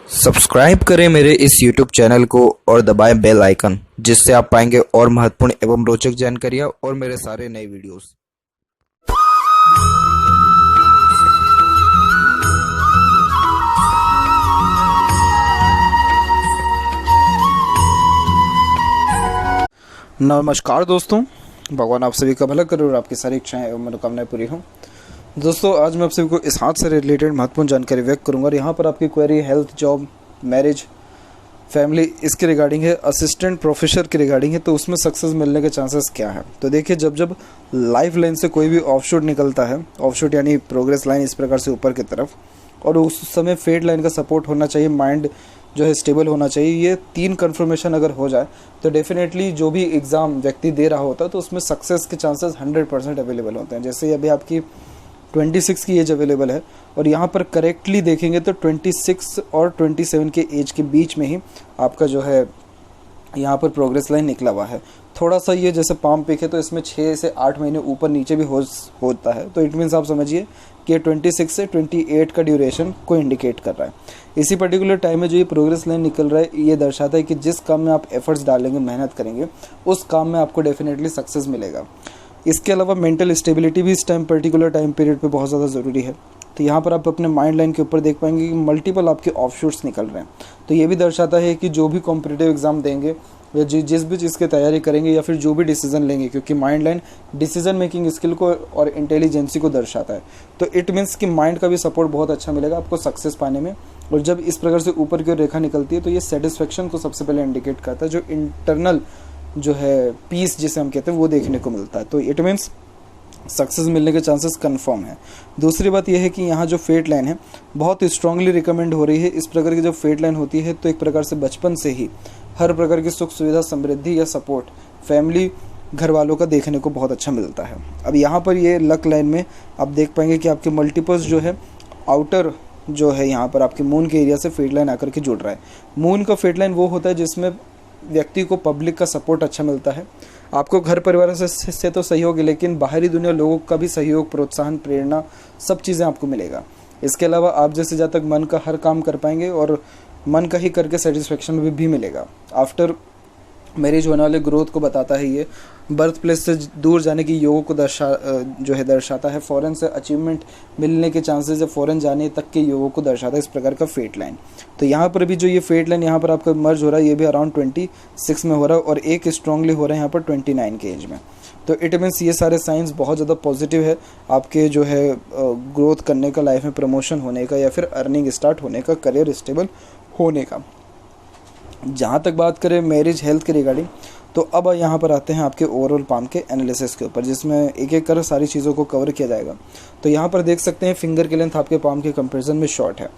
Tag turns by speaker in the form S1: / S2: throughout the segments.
S1: Subscribe करें मेरे इस YouTube चैनल को और दबाएं बेल आइकन, जिससे आप पाएंगे और महत्वपूर्ण एवं रोचक जानकारियाँ और मेरे सारे नए वीडियोस।
S2: नमस्कार दोस्तों, भगवान आप सभी का भला करे और आपकी सारी इच्छाएं एवं मनोकामनाएं पूरी हों। दोस्तों, आज मैं आप सभी को इस हाथ से रिलेटेड महत्वपूर्ण जानकारी व्यक्त करूंगा और यहाँ पर आपकी query health, job, marriage, family इसके रिगार्डिंग है, असिस्टेंट प्रोफेसर के रिगार्डिंग है। तो उसमें सक्सेस मिलने के चांसेस क्या है? तो देखिए, जब लाइफ लाइन से कोई भी ऑफशूट निकलता है, ऑफशूट यानी प्रोग्रेस लाइन इस प्रकार से ऊपर की तरफ, और उस समय फेट लाइन का सपोर्ट होना चाहिए, माइंड जो है स्टेबल होना चाहिए, ये तीन कन्फर्मेशन अगर हो जाए तो डेफिनेटली जो भी एग्ज़ाम व्यक्ति दे रहा होता है तो उसमें सक्सेस के चांसेस 100% अवेलेबल होते हैं। जैसे अभी आपकी 26 की एज अवेलेबल है और यहाँ पर करेक्टली देखेंगे तो 26 और 27 के एज के बीच में ही आपका जो है यहाँ पर प्रोग्रेस लाइन निकला हुआ है। थोड़ा सा ये जैसे पाम पिक है तो इसमें 6 से 8 महीने ऊपर नीचे भी होता है, तो इट मीन्स आप समझिए कि 26 से 28 का ड्यूरेशन को इंडिकेट कर रहा है। इसी पर्टिकुलर टाइम में जो ये प्रोग्रेस लाइन निकल रहा है, ये दर्शाता है कि जिस काम में आप एफर्ट्स डालेंगे, मेहनत करेंगे, उस काम में आपको डेफिनेटली सक्सेस मिलेगा। इसके अलावा मेंटल स्टेबिलिटी भी इस पर्टिकुलर टाइम पीरियड पे बहुत ज़्यादा ज़रूरी है। तो यहाँ पर आप अपने माइंड लाइन के ऊपर देख पाएंगे कि मल्टीपल आपके ऑफशूट्स निकल रहे हैं। तो ये भी दर्शाता है कि जो भी कॉम्पिटिटिव एग्जाम देंगे या जिस भी चीज़ की तैयारी करेंगे या फिर जो भी डिसीजन लेंगे, क्योंकि mind line decision making skill को और इंटेलिजेंसी को दर्शाता है, तो इट मीन्स कि माइंड का भी सपोर्ट बहुत अच्छा मिलेगा आपको सक्सेस पाने में। और जब इस प्रकार से ऊपर की ओर रेखा निकलती है तो ये सेटिस्फेक्शन को सबसे पहले इंडिकेट करता है, जो इंटरनल जो है पीस जिसे हम कहते हैं वो देखने को मिलता है। तो इट मीन्स सक्सेस मिलने के चांसेस कंफर्म है। दूसरी बात यह है कि यहाँ जो फेट लाइन है बहुत स्ट्रांगली रिकमेंड हो रही है। इस प्रकार की जब फेट लाइन होती है तो एक प्रकार से बचपन से ही हर प्रकार की सुख सुविधा, समृद्धि या सपोर्ट फैमिली, घर वालों का देखने को बहुत अच्छा मिलता है। अब यहाँ पर ये लक लाइन में आप देख पाएंगे कि आपके मल्टीपल्स जो है आउटर जो है यहाँ पर आपके मून के एरिया से फेट लाइन आकर के जुड़ रहा है। मून का फेट लाइन वो होता है जिसमें व्यक्ति को पब्लिक का सपोर्ट अच्छा मिलता है। आपको घर परिवार से तो सहयोग है, लेकिन बाहरी दुनिया लोगों का भी सहयोग, प्रोत्साहन, प्रेरणा, सब चीज़ें आपको मिलेगा। इसके अलावा आप जैसे जहाँ तक मन का हर काम कर पाएंगे और मन का ही करके सेटिस्फेक्शन भी मिलेगा। आफ्टर मैरिज होने वाले ग्रोथ को बताता है ये। बर्थ प्लेस से दूर जाने की योगों को दर्शाता है। फॉरेन से अचीवमेंट मिलने के चांसेस है, फॉरेन जाने तक के योगों को दर्शाता है इस प्रकार का फेट लाइन। तो यहाँ पर भी जो ये फेट लाइन यहाँ पर आपका मर्ज हो रहा है, ये भी अराउंड 26 में हो रहा है और एक स्ट्रांगली हो रहा है यहाँ पर 29 के एज में। तो इट मीन्स ये सारे साइंस बहुत ज़्यादा पॉजिटिव है आपके जो है ग्रोथ करने का, लाइफ में प्रमोशन होने का या फिर अर्निंग स्टार्ट होने का, करियर स्टेबल होने का। जहाँ तक बात करें मैरिज, हेल्थ के रिगार्डिंग, तो अब यहाँ पर आते हैं आपके ओवरऑल पाम के एनालिसिस के ऊपर, जिसमें एक एक कर सारी चीज़ों को कवर किया जाएगा। तो यहाँ पर देख सकते हैं फिंगर की लेंथ आपके पाम के कंपैरिजन में शॉर्ट है,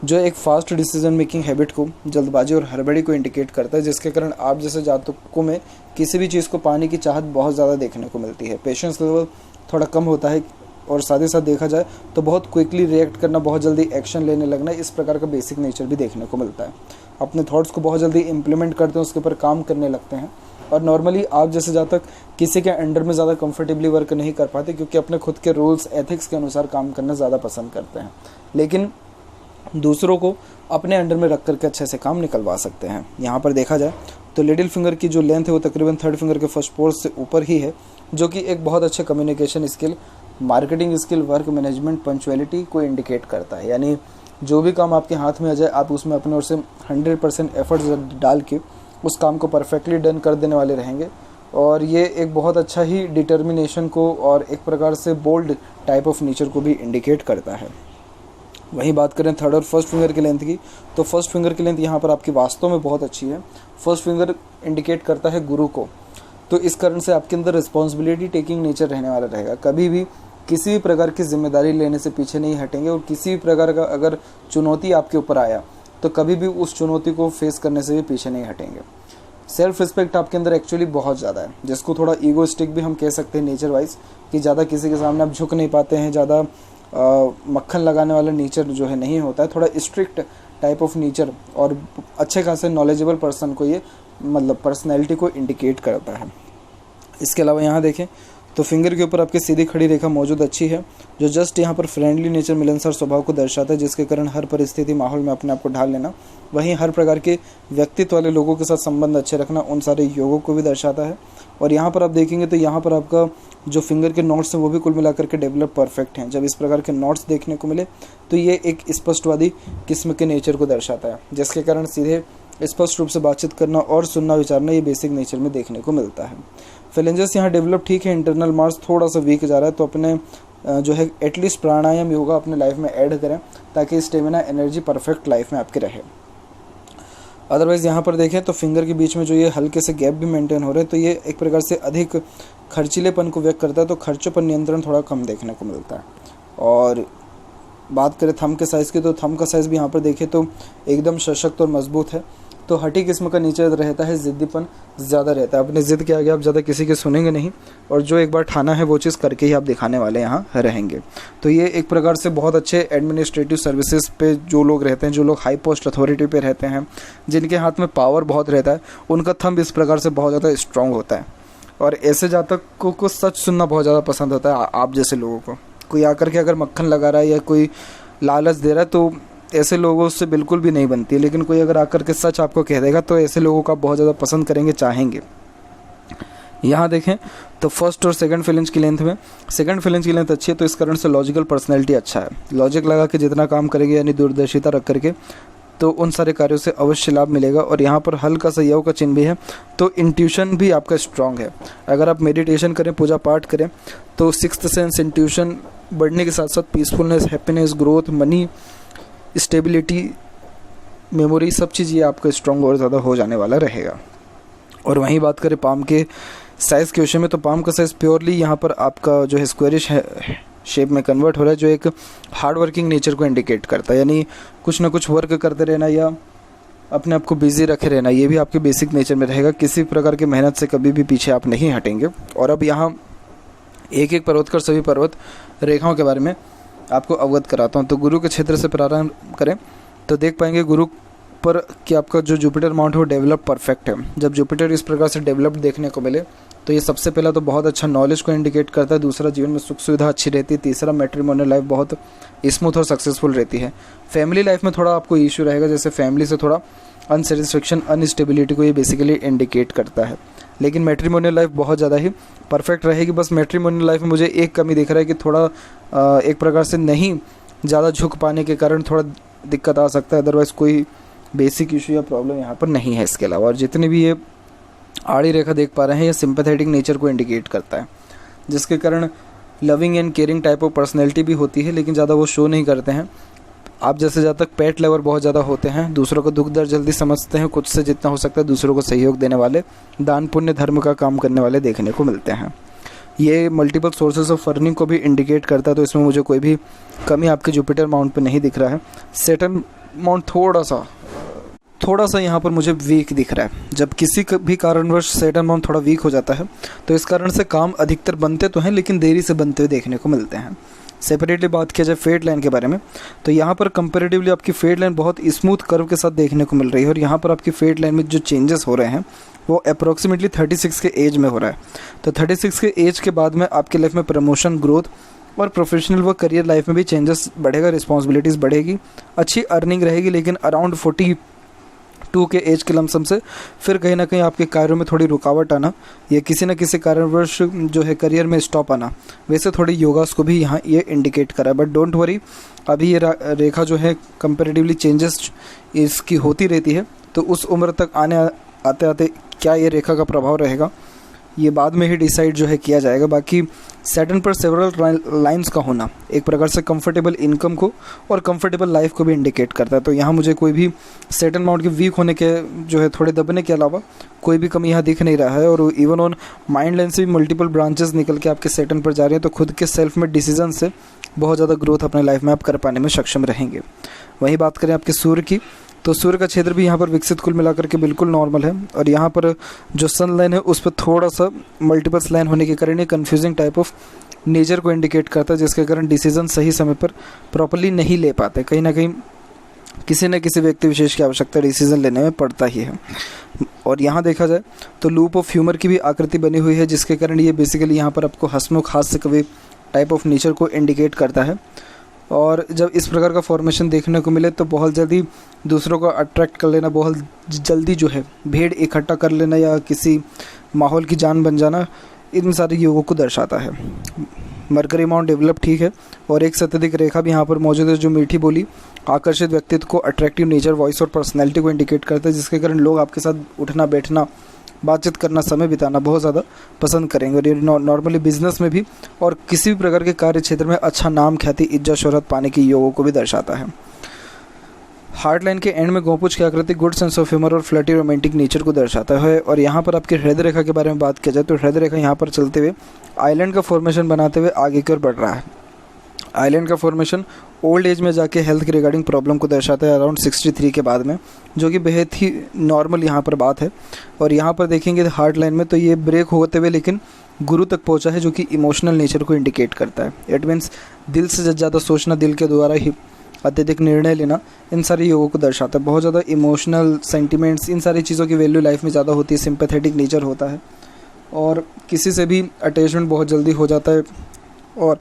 S2: जो एक फास्ट डिसीजन मेकिंग हैबिट को, जल्दबाजी और हड़बड़ी को इंडिकेट करता है, जिसके कारण आप जैसे जातकों में किसी भी चीज़ को पाने की चाहत बहुत ज़्यादा देखने को मिलती है। पेशेंस लेवल थोड़ा कम होता है और साथ ही साथ देखा जाए तो बहुत क्विकली रिएक्ट करना, बहुत जल्दी एक्शन लेने लगना, इस प्रकार का बेसिक नेचर भी देखने को मिलता है। अपने थॉट्स को बहुत जल्दी इम्प्लीमेंट करते हैं, उसके ऊपर काम करने लगते हैं। और नॉर्मली आप जैसे जहाँ तक किसी के अंडर में ज़्यादा कंफर्टेबली वर्क नहीं कर पाते, क्योंकि अपने खुद के रूल्स, एथिक्स के अनुसार काम करना ज़्यादा पसंद करते हैं, लेकिन दूसरों को अपने अंडर में रख करके अच्छे से काम निकलवा सकते हैं। यहाँ पर देखा जाए तो लिटिल फिंगर की जो लेंथ है वो तकरीबन थर्ड फिंगर के फर्स्ट पोर्स से ऊपर ही है, जो कि एक बहुत अच्छे communication skill, marketing skill, work management, punctuality को इंडिकेट करता है। यानी जो भी काम आपके हाथ में आ जाए, आप उसमें अपने ओर से 100% एफर्ट्स डाल के उस काम को परफेक्टली डन कर देने वाले रहेंगे। और ये एक बहुत अच्छा ही डिटर्मिनेशन को और एक प्रकार से बोल्ड टाइप ऑफ नेचर को भी इंडिकेट करता है। वहीं बात करें थर्ड और फर्स्ट फिंगर की लेंथ की, तो फर्स्ट फिंगर की लेंथ यहाँ पर आपकी वास्तव में बहुत अच्छी है। फर्स्ट फिंगर इंडिकेट करता है गुरु को, तो इस कारण से आपके अंदर रिस्पॉन्सिबिलिटी टेकिंग नेचर रहने वाला रहेगा। कभी भी किसी भी प्रकार की जिम्मेदारी लेने से पीछे नहीं हटेंगे और किसी भी प्रकार का अगर चुनौती आपके ऊपर आया तो कभी भी उस चुनौती को फेस करने से भी पीछे नहीं हटेंगे। सेल्फ रिस्पेक्ट आपके अंदर एक्चुअली बहुत ज़्यादा है, जिसको थोड़ा ईगोइस्टिक भी हम कह सकते हैं नेचर वाइज, कि ज़्यादा किसी के सामने आप झुक नहीं पाते हैं, ज़्यादा मक्खन लगाने वाला नेचर जो है नहीं होता है, थोड़ा स्ट्रिक्ट टाइप ऑफ नेचर और अच्छे खासे नॉलेजेबल पर्सन को ये मतलब पर्सनैलिटी को इंडिकेट करता है। इसके अलावा यहाँ देखें तो फिंगर के ऊपर आपकी सीधी खड़ी रेखा मौजूद अच्छी है, जो जस्ट यहाँ पर फ्रेंडली नेचर, मिलनसार स्वभाव को दर्शाता है, जिसके कारण हर परिस्थिति माहौल में अपने आप को ढाल लेना। वहीं हर प्रकार के व्यक्तित्व वाले लोगों के साथ संबंध अच्छे रखना, उन सारे योगों को भी दर्शाता है। और यहाँ पर आप देखेंगे तो यहाँ पर आपका जो फिंगर के नोट्स हैं वो भी कुल मिलाकर के डेवलप परफेक्ट हैं। जब इस प्रकार के नोट्स देखने को मिले तो ये एक स्पष्टवादी किस्म के नेचर को दर्शाता है, जिसके कारण सीधे स्पष्ट रूप से बातचीत करना और सुनना विचारना ये बेसिक नेचर में देखने को मिलता है। फेलेंजेस यहाँ डेवलप ठीक है, इंटरनल मार्स थोड़ा सा वीक जा रहा है, तो अपने जो है एटलीस्ट प्राणायाम योगा अपने लाइफ में ऐड करें ताकि स्टेमिना एनर्जी परफेक्ट लाइफ में आपके रहे। अदरवाइज़ यहाँ पर देखें तो फिंगर के बीच में जो ये हल्के से गैप भी मेंटेन हो रहे हैं, तो ये एक प्रकार से अधिक खर्चीलेपन को व्यक्त करता है, तो खर्चों पर नियंत्रण थोड़ा कम देखने को मिलता है। और बात करें थंब के साइज़ की, तो थंब का साइज़ भी यहाँ पर देखें तो एकदम सशक्त और मजबूत है। तो हठी किस्म का नेचर रहता है, ज़िद्दीपन ज़्यादा रहता है, अपने ज़िद के आगे आप ज़्यादा किसी के सुनेंगे नहीं, और जो एक बार ठाना है वो चीज़ करके ही आप दिखाने वाले यहाँ रहेंगे। तो ये एक प्रकार से बहुत अच्छे एडमिनिस्ट्रेटिव सर्विसेज पे जो लोग रहते हैं, जो लोग हाई पोस्ट अथॉरिटी पे रहते हैं, जिनके हाथ में पावर बहुत रहता है, उनका थंब इस प्रकार से बहुत ज़्यादा स्ट्रॉन्ग होता है। और ऐसे जातक को सच सुनना बहुत ज़्यादा पसंद होता है। आप जैसे लोगों को कोई आकर के अगर मक्खन लगा रहा है या कोई लालच दे रहा है, तो ऐसे लोगों से बिल्कुल भी नहीं बनती है। लेकिन कोई अगर आकर के सच आपको कह देगा तो ऐसे लोगों को आप बहुत ज़्यादा पसंद करेंगे, चाहेंगे। यहाँ देखें तो फर्स्ट और सेकंड फिलेंज की लेंथ में, सेकंड फिलेंज की लेंथ अच्छी है, तो इस कारण से लॉजिकल पर्सनैलिटी अच्छा है। लॉजिक लगा के जितना काम करेंगे, यानी दूरदर्शिता रख करके, तो उन सारे कार्यों से अवश्य लाभ मिलेगा। और यहाँ पर हल्का सा यव का चिन्ह भी है, तो इंट्यूशन भी आपका स्ट्रांग है। अगर आप मेडिटेशन करें, पूजा पाठ करें, तो सिक्स्थ सेंस, इंट्यूशन बढ़ने के साथ साथ peacefulness, happiness, growth, money, stability, memory, सब चीज़ ये आपका स्ट्रॉन्ग और ज़्यादा हो जाने वाला रहेगा। और वहीं बात करें पाम के साइज़ के विषय में, तो पाम का साइज़ प्योरली यहाँ पर आपका जो है स्क्वायरिश है शेप में कन्वर्ट हो रहा है, जो एक हार्ड वर्किंग नेचर को इंडिकेट करता है, यानी कुछ ना कुछ वर्क करते रहना या अपने आप को बिजी रखे रहना, ये भी आपके बेसिक नेचर में रहेगा। किसी प्रकार की मेहनत से कभी भी पीछे आप नहीं हटेंगे। और अब यहाँ एक एक पर्वत कर सभी पर्वत रेखाओं के बारे में आपको अवगत कराता हूँ। तो गुरु के क्षेत्र से प्रारंभ करें तो देख पाएंगे गुरु पर कि आपका जो जुपिटर माउंट है वो डेवलप परफेक्ट है। जब जुपिटर इस प्रकार से डेवलप्ड देखने को मिले तो ये सबसे पहला तो बहुत अच्छा नॉलेज को इंडिकेट करता है, दूसरा जीवन में सुख सुविधा अच्छी रहती है, तीसरा मैट्रिमोनियल लाइफ बहुत स्मूथ और सक्सेसफुल रहती है। फैमिली लाइफ में थोड़ा आपको इशू रहेगा, जैसे फैमिली से थोड़ा अनसेटिस्फेक्शन, अनस्टेबिलिटी को ये बेसिकली इंडिकेट करता है। लेकिन मैट्रिमोनियल लाइफ बहुत ज़्यादा ही परफेक्ट रहेगी। बस मैट्रिमोनियल लाइफ में मुझे एक कमी दिख रहा है कि थोड़ा एक प्रकार से नहीं ज़्यादा झुक पाने के कारण थोड़ा दिक्कत आ सकता है, अदरवाइज़ कोई बेसिक इशू या प्रॉब्लम यहाँ पर नहीं है इसके अलावा। और जितनी भी ये आड़ी रेखा देख पा रहे हैं, ये सिंपैथेटिक नेचर को इंडिकेट करता है, जिसके कारण loving and caring type of personality भी होती है, लेकिन ज़्यादा वो शो नहीं करते हैं। आप जैसे जहाँ तक पेट लवर बहुत ज़्यादा होते हैं, दूसरों को दुख दर्द जल्दी समझते हैं, खुद से जितना हो सकता है दूसरों को सहयोग देने वाले, दान पुण्य धर्म का काम करने वाले देखने को मिलते हैं। ये मल्टीपल सोर्सेज ऑफ अर्निंग को भी इंडिकेट करता है, तो इसमें मुझे कोई भी कमी आपके जुपिटर माउंट पे नहीं दिख रहा है। सैटर्न माउंट थोड़ा सा यहाँ पर मुझे वीक दिख रहा है। जब किसी भी कारणवश सैटर्न माउंट थोड़ा वीक हो जाता है तो इस कारण से काम अधिकतर बनते तो हैं, लेकिन देरी से बनते हुए देखने को मिलते हैं। सेपरेटली बात किया जाए फेट लाइन के बारे में, तो यहाँ पर कंपैरेटिवली आपकी फेट लाइन बहुत स्मूथ कर्व के साथ देखने को मिल रही है। और यहाँ पर आपकी फेट लाइन में जो चेंजेस हो रहे हैं वो अप्रॉक्सीमेटली 36 के एज में हो रहा है। तो 36 के एज के बाद में आपके लाइफ में प्रमोशन, ग्रोथ और प्रोफेशनल व करियर लाइफ में भी चेंजेस बढ़ेगा, रिस्पॉन्सिबिलिटीज़ बढ़ेगी, अच्छी अर्निंग रहेगी। लेकिन अराउंड 42 के एज के लमसम से फिर कहीं ना कहीं आपके कार्यों में थोड़ी रुकावट आना या किसी न किसी कारणवश जो है करियर में स्टॉप आना, वैसे थोड़ी योगास को भी यहाँ ये इंडिकेट करा है। बट डोंट वरी, अभी ये रेखा जो है कंपैरेटिवली चेंजेस इसकी होती रहती है, तो उस उम्र तक आते आते क्या ये रेखा का प्रभाव रहेगा ये बाद में ही डिसाइड जो है किया जाएगा। बाकी सैटर्न पर सेवरल लाइंस का होना एक प्रकार से कंफर्टेबल इनकम को और कंफर्टेबल लाइफ को भी इंडिकेट करता है। तो यहाँ मुझे कोई भी सैटर्न माउंट के वीक होने के जो है थोड़े दबने के अलावा कोई भी कमी यहाँ दिख नहीं रहा है। और इवन ऑन माइंड लाइन से भी मल्टीपल ब्रांचेस निकल के आपके सैटर्न पर जा रही हैं, तो खुद के सेल्फ में डिसीजन से बहुत ज़्यादा ग्रोथ अपने लाइफ में आप कर पाने में सक्षम रहेंगे। वहीं बात करें आपके सूर्य की, तो सूर्य का क्षेत्र भी यहाँ पर विकसित कुल मिलाकर के बिल्कुल नॉर्मल है। और यहाँ पर जो सन लाइन है उस पर थोड़ा सा मल्टीपल्स लाइन होने के कारण ये कन्फ्यूजिंग टाइप ऑफ नेचर को इंडिकेट करता है, जिसके कारण डिसीजन सही समय पर प्रॉपर्ली नहीं ले पाते। कहीं ना कहीं किसी न किसी व्यक्ति विशेष की आवश्यकता डिसीजन लेने में पड़ता ही है। और यहाँ देखा जाए तो लूप ऑफ ह्यूमर की भी आकृति बनी हुई है, जिसके कारण ये बेसिकली यहाँ पर आपको हंसमुख हास्य कवि टाइप ऑफ नेचर को इंडिकेट करता है। और जब इस प्रकार का फॉर्मेशन देखने को मिले तो बहुत जल्दी दूसरों को अट्रैक्ट कर लेना, बहुत जल्दी जो है भीड़ इकट्ठा कर लेना या किसी माहौल की जान बन जाना, इन सारे योगों को दर्शाता है। मरकरी अमाउंट डेवलप ठीक है और एक सत्यधिक रेखा भी यहाँ पर मौजूद है, जो मीठी बोली आकर्षित व्यक्तित्व को, अट्रैक्टिव नेचर, वॉइस और पर्सनैलिटी को इंडिकेट करता है, जिसके कारण लोग आपके साथ उठना बैठना, बातचीत करना, समय बिताना बहुत ज़्यादा पसंद करेंगे। और ये नॉर्मली बिजनेस में भी और किसी भी प्रकार के कार्य क्षेत्र में अच्छा नाम, ख्याति, इज्जत, शोहरत पाने के योगों को भी दर्शाता है। हार्ट लाइन के एंड में गोपुछ की आकृति गुड सेंस ऑफ ह्यूमर और फ्लर्टी रोमांटिक नेचर को दर्शाता है। और यहाँ पर आपकी हृदय रेखा के बारे में बात किया जाए तो हृदय रेखा यहाँ पर चलते हुए आइलैंड का फॉर्मेशन बनाते हुए आगे की ओर बढ़ रहा है। आइलैंड का फॉर्मेशन ओल्ड एज में जाके हेल्थ के रिगार्डिंग प्रॉब्लम को दर्शाता है अराउंड 63 के बाद में, जो कि बेहद ही नॉर्मल यहाँ पर बात है। और यहाँ पर देखेंगे हार्ट लाइन में तो ये ब्रेक होते हुए लेकिन गुरु तक पहुँचा है, जो कि इमोशनल नेचर को इंडिकेट करता है। इट मीन्स दिल से ज़्यादा सोचना, दिल के द्वारा ही अत्यधिक निर्णय लेना, इन सारे योगों को दर्शाता है। बहुत ज़्यादा इमोशनल सेंटिमेंट्स, इन सारी चीज़ों की वैल्यू लाइफ में ज़्यादा होती है, सिंपैथेटिक नेचर होता है और किसी से भी अटैचमेंट बहुत जल्दी हो जाता है। और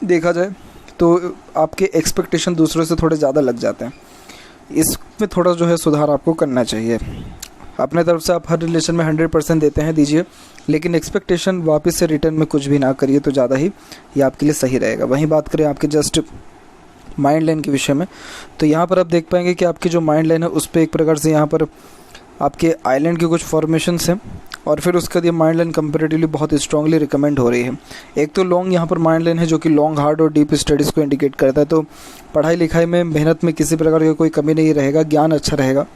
S2: देखा जाए तो आपके एक्सपेक्टेशन दूसरों से थोड़े ज़्यादा लग जाते हैं, इसमें थोड़ा जो है सुधार आपको करना चाहिए। अपने तरफ से आप हर रिलेशन में 100% देते हैं, दीजिए, लेकिन एक्सपेक्टेशन वापस से रिटर्न में कुछ भी ना करिए तो ज़्यादा ही ये आपके लिए सही रहेगा। वहीं बात करें आपके जस्ट माइंड लाइन के विषय में तो यहाँ पर आप देख पाएंगे कि आपकी जो माइंड लाइन है उस पर एक प्रकार से यहाँ पर आपके आइलैंड के कुछ फॉर्मेशंस हैं और फिर उसके बाद ये माइंड लाइन कंपेरेटिवली बहुत स्ट्रांगली रिकमेंड हो रही है। एक तो लॉन्ग यहाँ पर माइंड लाइन है जो कि लॉन्ग हार्ड और डीप स्टडीज़ को इंडिकेट करता है, तो पढ़ाई लिखाई में मेहनत में किसी प्रकार की कोई कमी नहीं रहेगा, ज्ञान अच्छा रहेगा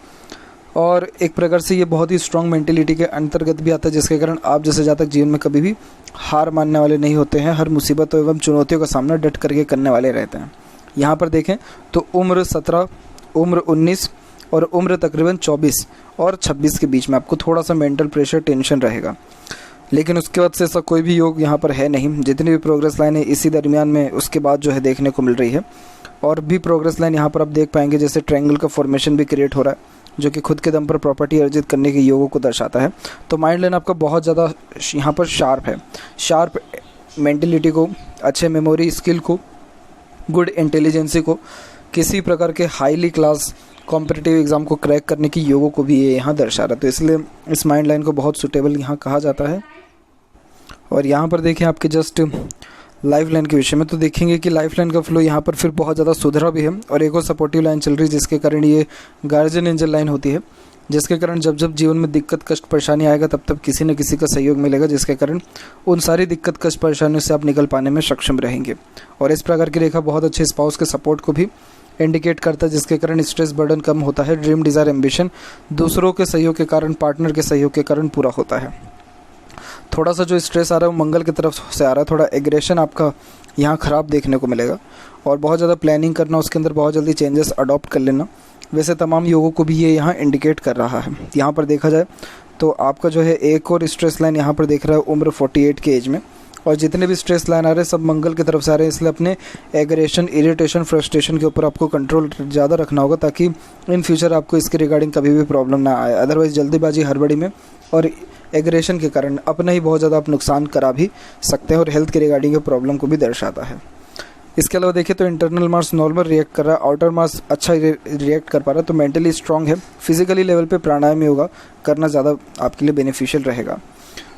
S2: और एक प्रकार से ये बहुत ही स्ट्रांग मेंटेलिटी के अंतर्गत भी आता है, जिसके कारण आप जैसे जहाँ तक जीवन में कभी भी हार मानने वाले नहीं होते हैं, हर मुसीबतों एवं चुनौतियों का सामना डट करके करने वाले रहते हैं। यहाँ पर देखें तो उम्र 17, उम्र 19 और उम्र तकरीबन 24 और 26 के बीच में आपको थोड़ा सा मेंटल प्रेशर, टेंशन रहेगा, लेकिन उसके बाद से ऐसा कोई भी योग यहाँ पर है नहीं। जितनी भी प्रोग्रेस लाइन है इसी दरमियान में उसके बाद जो है देखने को मिल रही है। और भी प्रोग्रेस लाइन यहाँ पर आप देख पाएंगे जैसे ट्रायंगल का फॉर्मेशन भी क्रिएट हो रहा है, जो कि खुद के दम पर प्रॉपर्टी अर्जित करने के योगों को दर्शाता है। तो माइंड लाइन आपका बहुत ज़्यादा यहाँ पर शार्प है, शार्प मेंटेलिटी को, अच्छे मेमोरी स्किल को, गुड इंटेलिजेंसी को, किसी प्रकार के हाईली क्लास कॉम्पिटिटिव एग्ज़ाम को क्रैक करने की योगों को भी ये यहाँ दर्शा रहा है। तो इसलिए इस माइंड लाइन को बहुत सूटेबल यहाँ कहा जाता है। और यहाँ पर देखें आपके जस्ट लाइफ लाइन के विषय में तो देखेंगे कि लाइफ लाइन का फ्लो यहाँ पर फिर बहुत ज़्यादा सुधरा भी है और एक और सपोर्टिव लाइन चल रही है, जिसके कारण ये गार्जियन एंजल लाइन होती है, जिसके कारण जब जब जीवन में दिक्कत कष्ट परेशानी आएगा तब तब किसी न किसी का सहयोग मिलेगा, जिसके कारण उन सारी दिक्कत कष्ट परेशानियों से आप निकल पाने में सक्षम रहेंगे। और इस प्रकार की रेखा बहुत अच्छे स्पाउस के सपोर्ट को भी इंडिकेट करता है, जिसके कारण स्ट्रेस बर्डन कम होता है, ड्रीम डिज़ायर एम्बिशन दूसरों के सहयोग के कारण, पार्टनर के सहयोग के कारण पूरा होता है। थोड़ा सा जो स्ट्रेस आ रहा है वो मंगल की तरफ से आ रहा है, थोड़ा एग्रेशन आपका यहाँ ख़राब देखने को मिलेगा और बहुत ज़्यादा प्लानिंग करना, उसके अंदर बहुत जल्दी चेंजेस अडॉप्ट कर लेना, वैसे तमाम योगों को भी ये यहाँ इंडिकेट कर रहा है। यहाँ पर देखा जाए तो आपका जो है एक और स्ट्रेस लाइन यहाँ पर देख रहा है उम्र 48 के एज में, और जितने भी स्ट्रेस लाइन आ रहे हैं सब मंगल की तरफ से आ रहे हैं, इसलिए अपने एग्रेशन, इरिटेशन, फ्रस्ट्रेशन के ऊपर आपको कंट्रोल ज़्यादा रखना होगा ताकि इन फ्यूचर आपको इसके रिगार्डिंग कभी भी प्रॉब्लम ना आए। अदरवाइज़ जल्दीबाजी, हड़बड़ी में और एग्रेशन के कारण अपना ही बहुत ज़्यादा आप नुकसान करा भी सकते हैं और हेल्थ के रिगार्डिंग प्रॉब्लम को भी दर्शाता है। इसके अलावा देखिए तो इंटरनल मार्स नॉर्मल रिएक्ट कर रहा है, आउटर मार्स अच्छा रिएक्ट कर पा रहा है, तो मेंटली स्ट्रांग है। फिजिकली लेवल पे प्राणायाम योगा करना ज़्यादा आपके लिए बेनिफिशियल रहेगा।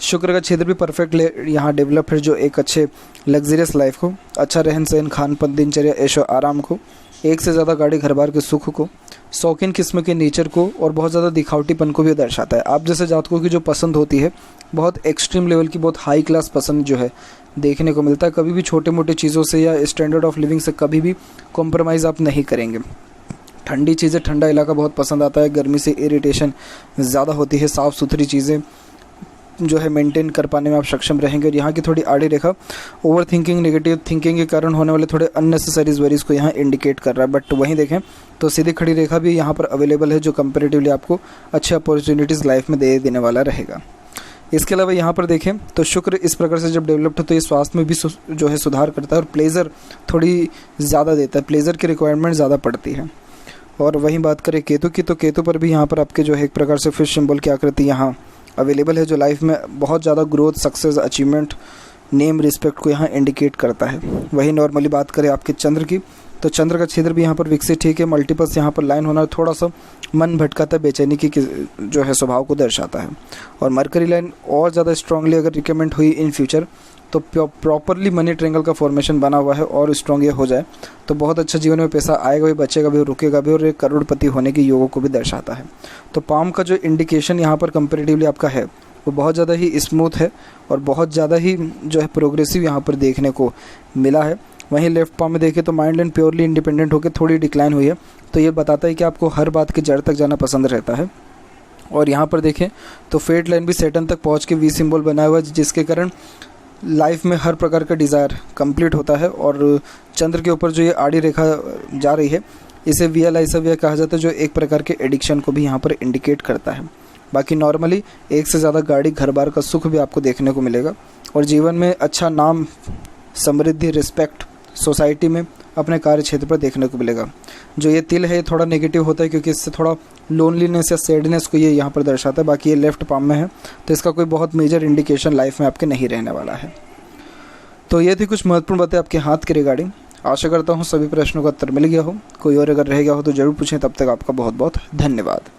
S2: शुक्र का क्षेत्र भी परफेक्ट यहाँ डेवलप है, जो एक अच्छे लग्जरियस लाइफ को, अच्छा रहन सहन, खान पान, दिनचर्या, ऐशो आराम को, एक से ज़्यादा गाड़ी घर बार के सुख को, शौकीन किस्म के नेचर को और बहुत ज़्यादा दिखावटीपन को भी दर्शाता है। आप जैसे जातकों की जो पसंद होती है बहुत एक्सट्रीम लेवल की, बहुत हाई क्लास पसंद जो है देखने को मिलता है। कभी भी छोटे मोटे चीज़ों से या स्टैंडर्ड ऑफ लिविंग से कभी भी कॉम्प्रोमाइज़ आप नहीं करेंगे। ठंडी चीज़ें, ठंडा इलाका बहुत पसंद आता है, गर्मी से इरिटेशन ज़्यादा होती है, साफ़ सुथरी चीज़ें जो है मेंटेन कर पाने में आप सक्षम रहेंगे। और यहाँ की थोड़ी आड़ी रेखा ओवर थिंकिंग, नेगेटिव थिंकिंग के कारण होने वाले थोड़े अननेसेसरी वरीज को यहाँ इंडिकेट कर रहा है। बट वहीं देखें तो सीधी खड़ी रेखा भी यहाँ पर अवेलेबल है, जो कंपेरेटिवली आपको अच्छे अपॉर्चुनिटीज़ लाइफ में दे देने वाला रहेगा। इसके अलावा यहाँ पर देखें तो शुक्र इस प्रकार से जब डेवलप्ड हो तो ये स्वास्थ्य में भी जो है सुधार करता है और प्लेजर थोड़ी ज़्यादा देता है, प्लेजर की रिक्वायरमेंट ज़्यादा पड़ती है। और वहीं बात करें केतु की, तो केतु पर भी यहाँ पर आपके जो है एक प्रकार से फिश सिंबल की आकृति यहाँ अवेलेबल है, जो लाइफ में बहुत ज़्यादा growth, success, achievement, name, respect को यहाँ इंडिकेट करता है। वहीं नॉर्मली बात करें आपके चंद्र की, तो चंद्र का क्षेत्र भी यहाँ पर विकसित ठीक है। मल्टीपल्स यहाँ पर लाइन होना थोड़ा सा मन भटकाता है, बेचैनी की जो है स्वभाव को दर्शाता है। और मरकरी लाइन और ज़्यादा स्ट्रांगली अगर रिकमेंड हुई इन फ्यूचर, तो प्रॉपरली मनी ट्रायंगल का फॉर्मेशन बना हुआ है और स्ट्रॉन्ग ये हो जाए तो बहुत अच्छा जीवन में पैसा आएगा भी, बचेगा भी, रुकेगा भी और एक करोड़पति होने के योगों को भी दर्शाता है। तो पाम का जो इंडिकेशन यहाँ पर कंपेरेटिवली आपका है वो बहुत ज़्यादा ही स्मूथ है और बहुत ज़्यादा ही जो है प्रोग्रेसिव यहाँ पर देखने को मिला है। वहीं लेफ्ट पाम में देखें तो माइंड एंड प्योरली इंडिपेंडेंट होकर थोड़ी डिक्लाइन हुई है, तो ये बताता है कि आपको हर बात की जड़ तक जाना पसंद रहता है। और यहाँ पर देखें तो फेट लाइन भी सैटर्न तक पहुँच के वी सिंबल बनाया हुआ है, जिसके कारण लाइफ में हर प्रकार का डिज़ायर कंप्लीट होता है। और चंद्र के ऊपर जो ये आड़ी रेखा जा रही है इसे विया लाइसविया कहा जाता है, जो एक प्रकार के एडिक्शन को भी यहाँ पर इंडिकेट करता है। बाकी नॉर्मली एक से ज़्यादा गाड़ी, घर बार का सुख भी आपको देखने को मिलेगा और जीवन में अच्छा नाम, समृद्धि, रिस्पेक्ट सोसाइटी में, अपने कार्य क्षेत्र पर देखने को मिलेगा। जो ये तिल है ये थोड़ा नेगेटिव होता है क्योंकि इससे थोड़ा लोनलीनेस या सैडनेस को ये यहाँ पर दर्शाता है। बाकी ये लेफ्ट पाम में है तो इसका कोई बहुत मेजर इंडिकेशन लाइफ में आपके नहीं रहने वाला है। तो ये थी कुछ महत्वपूर्ण बातें आपके हाथ के रिगार्डिंग। आशा करता हूँ सभी प्रश्नों का उत्तर मिल गया हो। कोई और अगर रह गया हो तो ज़रूर पूछें। तब तक आपका बहुत बहुत धन्यवाद।